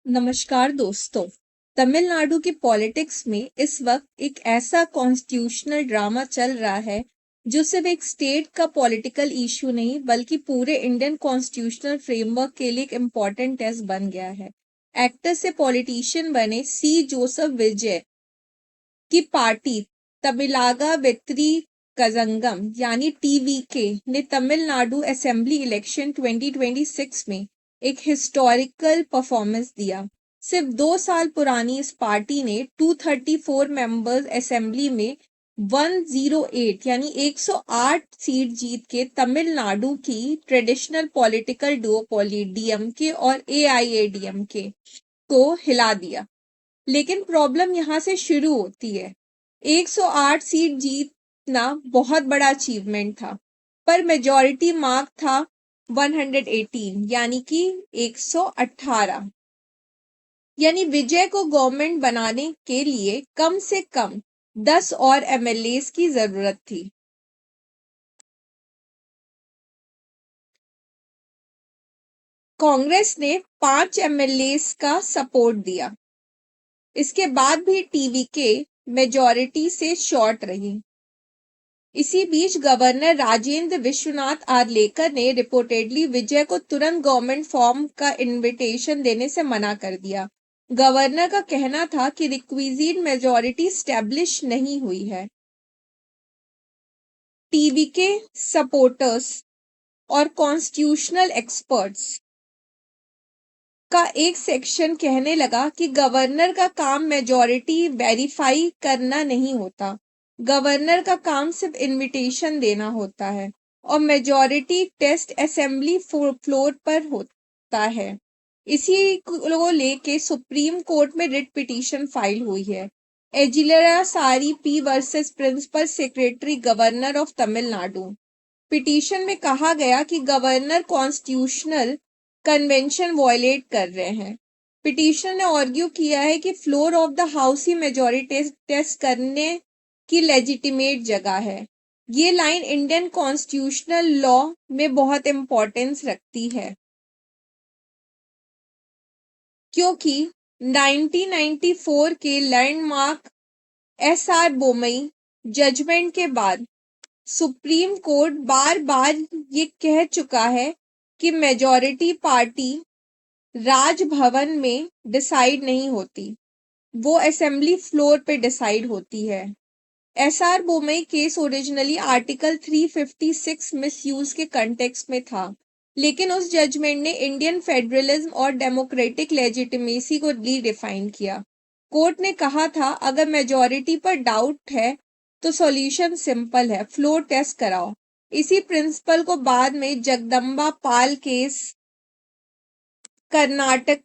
नमस्कार दोस्तों। तमिलनाडु की पॉलिटिक्स में इस वक्त एक ऐसा कॉन्स्टिट्यूशनल ड्रामा चल रहा है जो सिर्फ एक स्टेट का पॉलिटिकल इशू नहीं बल्कि पूरे इंडियन कॉन्स्टिट्यूशनल फ्रेमवर्क के लिए एक इम्पॉर्टेंट टेस्ट बन गया है। एक्टर से पॉलिटिशियन बने सी जोसेफ विजय की पार्टी तमिलागा विक्ट्री कजंगम यानी टीवीके ने तमिलनाडु असेंबली इलेक्शन 2026 में एक हिस्टोरिकल परफॉर्मेंस दिया। सिर्फ 2 साल पुरानी इस पार्टी ने 234 मेंबर्स असेंबली में 108 यानी 108 सीट जीत के तमिलनाडु की ट्रेडिशनल पॉलिटिकल डुओपोली डीएमके और एआईएडीएमके को हिला दिया। लेकिन प्रॉब्लम यहाँ से शुरू होती है। 108 सीट जीतना बहुत बड़ा अचीवमेंट था, पर मेजॉरिटी मार्क था 118 यानी कि 118। यानी विजय को गवर्नमेंट बनाने के लिए कम से कम 10 और एमएलएस की जरूरत थी। कांग्रेस ने 5 एमएलएस का सपोर्ट दिया। इसके बाद भी टीवीके मेजॉरिटी से शॉर्ट रही। इसी बीच गवर्नर राजेंद्र विश्वनाथ आर्लेकर ने रिपोर्टेडली विजय को तुरंत गवर्नमेंट फॉर्म का इनविटेशन देने से मना कर दिया। गवर्नर का कहना था कि रिक्विजिट मेजॉरिटी स्टैब्लिश नहीं हुई है। टीवीके सपोर्टर्स और कॉन्स्टिट्यूशनल एक्सपर्ट्स का एक सेक्शन कहने लगा कि गवर्नर का काम मेजॉरिटी वेरीफाई करना नहीं होता। गवर्नर का काम सिर्फ इनविटेशन देना होता है और मेजॉरिटी टेस्ट असेंबली फ्लोर पर होता है। इसी को लेके सुप्रीम कोर्ट में रिट पिटीशन फाइल हुई है। एजिलरा सारी P versus principal secretary governor of Tamil Nadu. Petition में कहा गया कि गवर्नर कॉन्स्टिट्यूशनल कन्वेंशन वॉयलेट कर रहे हैं। पिटीशन ने आर्ग्यू किया है कि फ्लोर ऑफ द हाउस ही मेजॉरिटी टेस्ट करने की लेजिटिमेट जगह है। ये लाइन इंडियन कॉन्स्टिट्यूशनल लॉ में बहुत इंपॉर्टेंस रखती है, क्योंकि 1994 के लैंडमार्क एसआर बोमई जजमेंट के बाद सुप्रीम कोर्ट बार बार ये कह चुका है कि मेजॉरिटी पार्टी राजभवन में डिसाइड नहीं होती, वो असेंबली फ्लोर पे डिसाइड होती है। SR Bommai case originally article 356 misuse के कंटेक्स्ट में था, लेकिन उस जजमेंट ने इंडियन फेडरलिज्म और डेमोक्रेटिक लेजिटिमेसी को रीडिफाइन किया। कोर्ट ने कहा था अगर मेजॉरिटी पर डाउट है तो सॉल्यूशन सिंपल है, फ्लोर टेस्ट कराओ। इसी प्रिंसिपल को बाद में Jagdamba Pal case, Karnataka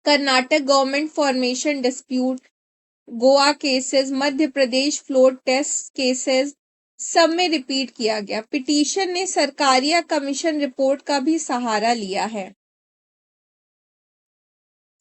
government formation dispute, Goa cases, Madhya Pradesh floor test cases सब में रिपीट किया गया। पिटीशन ने सरकारिया कमीशन रिपोर्ट का भी सहारा लिया है।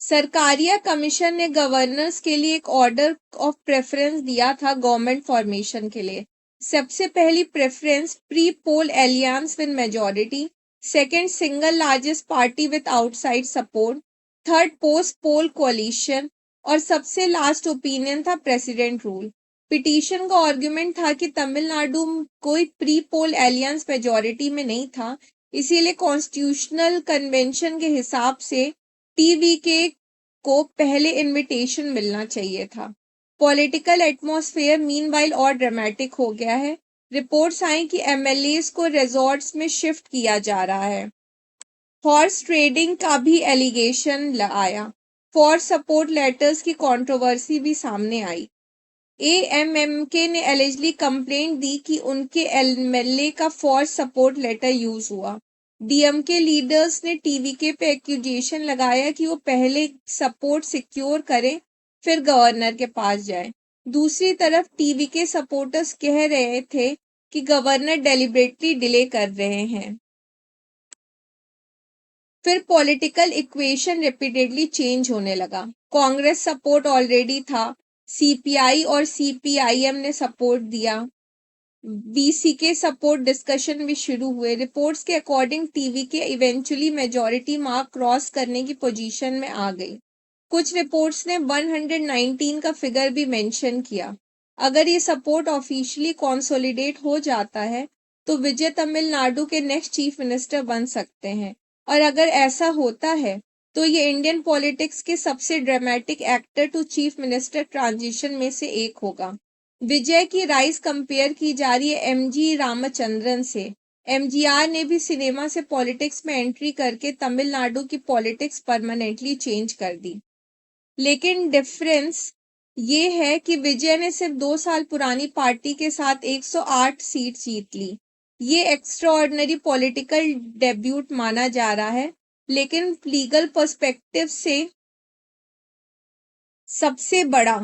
सरकारिया कमीशन ने गवर्नर्स के लिए एक ऑर्डर ऑफ प्रेफरेंस दिया था गवर्नमेंट फॉर्मेशन के लिए। सबसे पहली preference pre poll alliance with majority, second single largest party with outside support, third post poll coalition और सबसे लास्ट ओपिनियन था प्रेसिडेंट रूल। पिटीशन का आर्गुमेंट था कि तमिलनाडु कोई प्री पोल एलियंस मेजॉरिटी में नहीं था, इसीलिए कॉन्स्टिट्यूशनल कन्वेंशन के हिसाब से टीवीके को पहले इनविटेशन मिलना चाहिए था। पॉलिटिकल एटमॉस्फेयर मीनवाइल और ड्रामेटिक हो गया है। रिपोर्ट्स आई कि एमएलएस को रिजॉर्ट्स में शिफ्ट किया जा रहा है। हॉर्स ट्रेडिंग का भी एलिगेशन आया। फॉर सपोर्ट लेटर्स की कंट्रोवर्सी भी सामने आई। एएमएमके ने एलिजली कंप्लेंट दी कि उनके एमएलए का फॉर सपोर्ट लेटर यूज हुआ। डीएमके लीडर्स ने टीवीके पे एक्यूजेशन लगाया कि वो पहले सपोर्ट सिक्योर करें फिर गवर्नर के पास जाए। दूसरी तरफ टीवीके सपोर्टर्स कह रहे थे कि गवर्नर डेलिबरेटली डिले कर रहे हैं। फिर पॉलिटिकल इक्वेशन रिपीटेडली चेंज होने लगा। कांग्रेस सपोर्ट ऑलरेडी था, सीपीआई और सीपीआईएम ने सपोर्ट दिया, बीसी के सपोर्ट डिस्कशन भी शुरू हुए। रिपोर्ट्स के अकॉर्डिंग टीवी के इवेंचुअली मेजॉरिटी मार्क क्रॉस करने की पोजीशन में आ गई। कुछ रिपोर्ट्स ने 119 का फिगर भी मेंशन किया। अगर ये सपोर्ट ऑफिशियली कंसोलिडेट हो जाता है तो विजय तमिलनाडु के नेक्स्ट चीफ मिनिस्टर बन सकते हैं, और अगर ऐसा होता है तो ये इंडियन पॉलिटिक्स के सबसे dramatic actor to chief minister transition में से एक होगा। विजय की राइज कंपेयर की जा रही है एमजी रामचंद्रन से। एमजीआर ने भी सिनेमा से पॉलिटिक्स में एंट्री करके तमिलनाडु की पॉलिटिक्स परमानेंटली चेंज कर दी। लेकिन डिफरेंस ये है कि विजय ने सिर्फ 2 साल पुरानी पार्टी के साथ 108 सीट जीत ली। ये एक्स्ट्राऑर्डिनरी पॉलिटिकल डेब्यूट माना जा रहा है, लेकिन लीगल पर्सपेक्टिव से सबसे बड़ा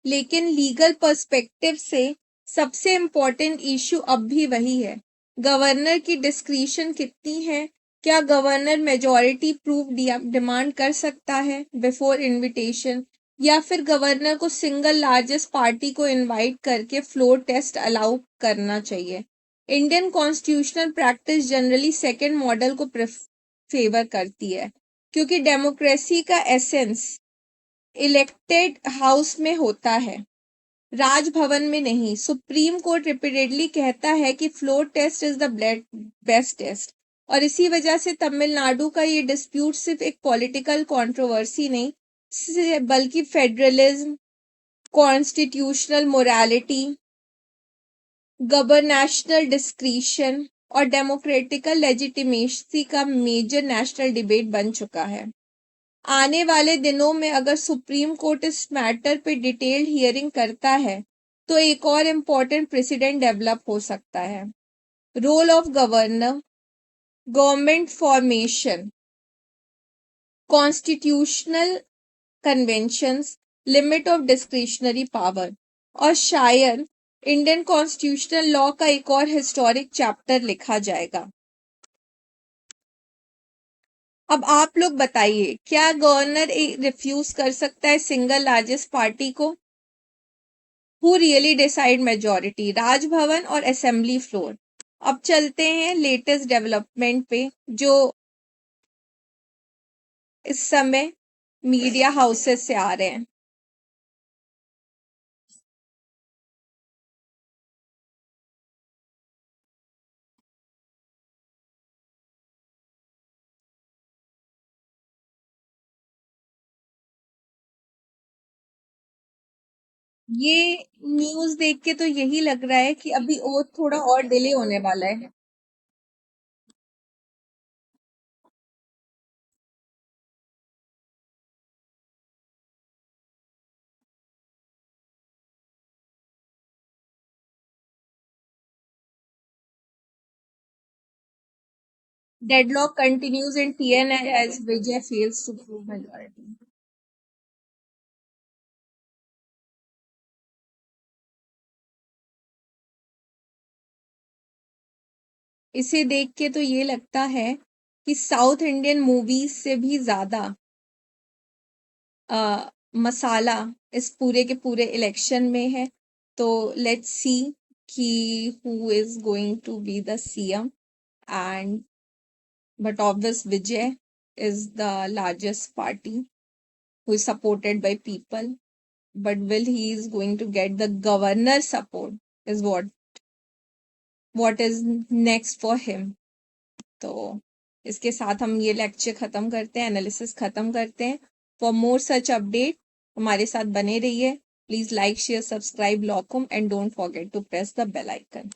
लेकिन लीगल पर्सपेक्टिव से सबसे इम्पोर्टेंट इशू अब भी वही है, गवर्नर की डिस्क्रिशन कितनी है। क्या गवर्नर मेजॉरिटी प्रूफ डिमांड कर सकता है बिफोर इनविटेशन, या फिर गवर्नर को सिंगल लार्जेस्ट पार्टी को इनवाइट करके फ्लोर टेस्ट अलाउ करना चाहिए। Indian constitutional practice generally second model को फेवर करती है, क्योंकि डेमोक्रेसी का एसेंस इलेक्टेड हाउस में होता है, राजभवन में नहीं। सुप्रीम कोर्ट रिपीटेडली कहता है कि floor test is the best test, और इसी वजह से तमिलनाडु का ये डिस्प्यूट सिर्फ एक पॉलिटिकल कंट्रोवर्सी नहीं, बल्कि फेडरलिज्म, कॉन्स्टिट्यूशनल मोरालिटी, गवर्नेशनल डिस्क्रिशन और डेमोक्रेटिकल लेजिटिमेसी का मेजर नेशनल डिबेट बन चुका है। आने वाले दिनों में अगर सुप्रीम कोर्ट इस मैटर पे डिटेल्ड हियरिंग करता है तो एक और इम्पोर्टेंट प्रेसिडेंट डेवलप हो सकता है। Role of governor, government formation, constitutional conventions, limit of discretionary power, और शायद इंडियन कॉन्स्टिट्यूशनल लॉ का एक और हिस्टोरिक चैप्टर लिखा जाएगा। अब आप लोग बताइए, क्या गवर्नर रिफ्यूज कर सकता है सिंगल लार्जेस्ट पार्टी को? Who really decide majority, Raj Bhavan और असेंबली फ्लोर? अब चलते हैं लेटेस्ट डेवलपमेंट पे, जो इस समय मीडिया हाउसेस से आ रहे हैं। ये न्यूज देख के तो यही लग रहा है कि अभी और थोड़ा और डिले होने वाला है। Deadlock continues in TNI as Vijay fails to prove majority. इसे देख के तो ये लगता है कि साउथ इंडियन मूवीज से भी ज्यादा मसाला इस पूरे के पूरे इलेक्शन में है। तो लेट्स सी कि who is going to be the CM, and but obvious Vijay is the largest party who is supported by people, but will he is going to get the governor support is what is next for him. तो इसके साथ हम ये lecture खत्म करते हैं, analysis खत्म करते हैं। फॉर मोर सच अपडेट हमारे साथ बने रहिए। प्लीज लाइक शेयर सब्सक्राइब लॉकुम and don't forget to press the bell icon.